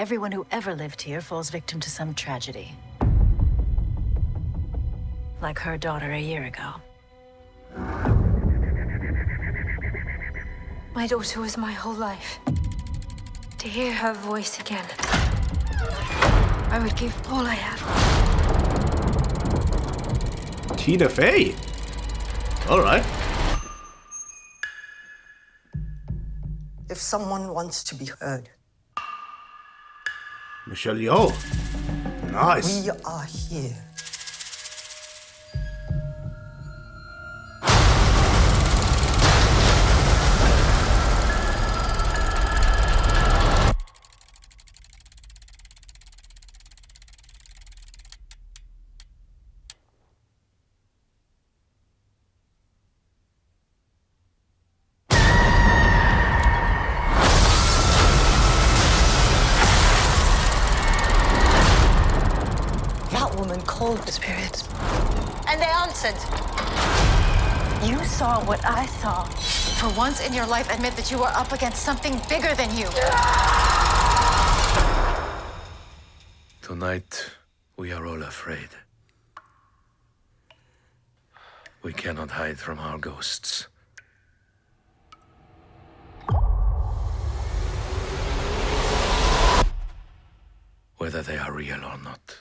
everyone who ever lived here falls victim to some tragedy. Like her daughter a year ago. My daughter was my whole life. To hear her voice again, I would give all I have. Tina Fey. All right. If someone wants to be heard, Michelle Yeoh. Nice. we are here. That woman called the spirits, and they answered. You saw what I saw. For once in your life, admit that you are up against something bigger than you. Tonight, we are all afraid. We cannot hide from our ghosts. Whether they are real or not.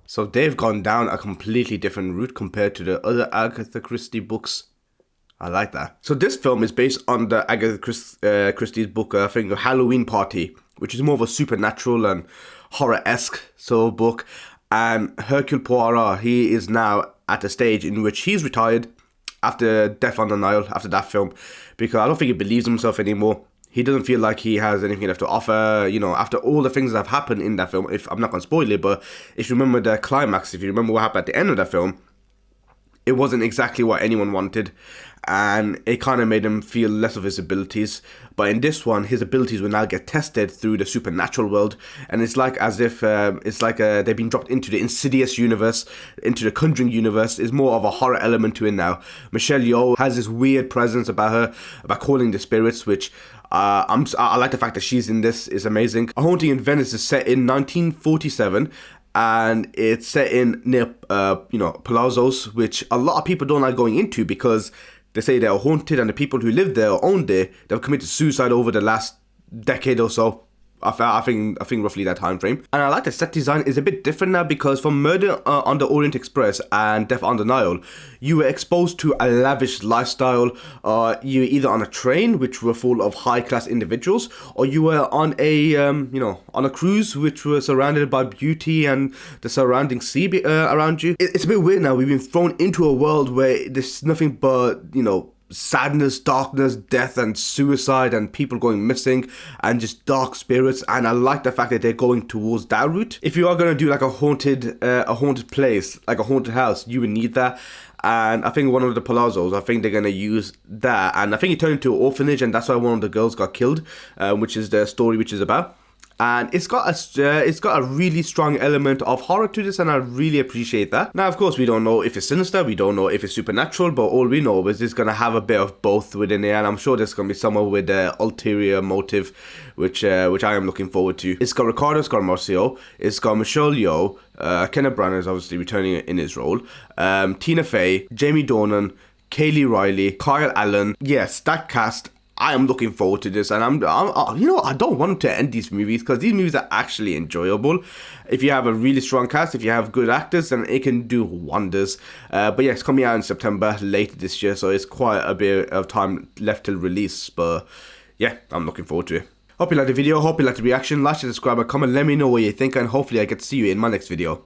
So they've gone down a completely different route compared to the other Agatha Christie books. I like that. So this film is based on the Agatha Christie's book, I think, Halloween Party, which is more of a supernatural and horror-esque sort of book. And Hercule Poirot, he is now at a stage in which he's retired after Death on the Nile, after that film, because I don't think he believes himself anymore. He doesn't feel like he has anything left to offer, you know, after all the things that have happened in that film. If I'm not going to spoil it, but if you remember the climax, if you remember what happened at the end of that film, it wasn't exactly what anyone wanted, and it kind of made him feel less of his abilities. But in this one, his abilities will now get tested through the supernatural world, and it's like as if they've been dropped into the Insidious universe, into the Conjuring universe. It's more of a horror element to it now. Michelle Yeoh has this weird presence about her, about calling the spirits, which I like the fact that she's in this. Is amazing. A Haunting in Venice is set in 1947. And it's set in near, Palazzos, which a lot of people don't like going into because they say they're haunted, and the people who live there or own there, they've committed suicide over the last decade or so. I think roughly that time frame. And I like the set design is a bit different now, because from Murder on the Orient Express and Death on the Nile, you were exposed to a lavish lifestyle. You were either on a train, which were full of high class individuals, or you were on a on a cruise, which was surrounded by beauty and the surrounding sea around you. It's a bit weird now. We've been thrown into a world where there's nothing but sadness, darkness, death and suicide and people going missing and just dark spirits, and I like the fact that they're going towards that route. If you are going to do like a haunted place, like a haunted house, you would need that. And I think one of the Palazzos, I think they're going to use that, and I think it turned into an orphanage, and that's why one of the girls got killed, which is the story which is about. And it's got a really strong element of horror to this, and I really appreciate that. Now, of course, we don't know if it's sinister, we don't know if it's supernatural, but all we know is it's gonna have a bit of both within it, and I'm sure there's gonna be someone with an ulterior motive, which I am looking forward to. It's got Ricardo Scamarcio, it's got Michelle Yeoh, Kenneth Branagh is obviously returning in his role, Tina Fey, Jamie Dornan, Kaylee Riley, Kyle Allen. Yes, that cast. I am looking forward to this, and I don't want to end these movies because these movies are actually enjoyable. If you have a really strong cast, if you have good actors, then it can do wonders. But yeah, it's coming out in September later this year, so it's quite a bit of time left till release. But yeah, I'm looking forward to it. Hope you liked the video, hope you liked the reaction. Like, share, subscribe, and comment. Let me know what you think, and hopefully I get to see you in my next video.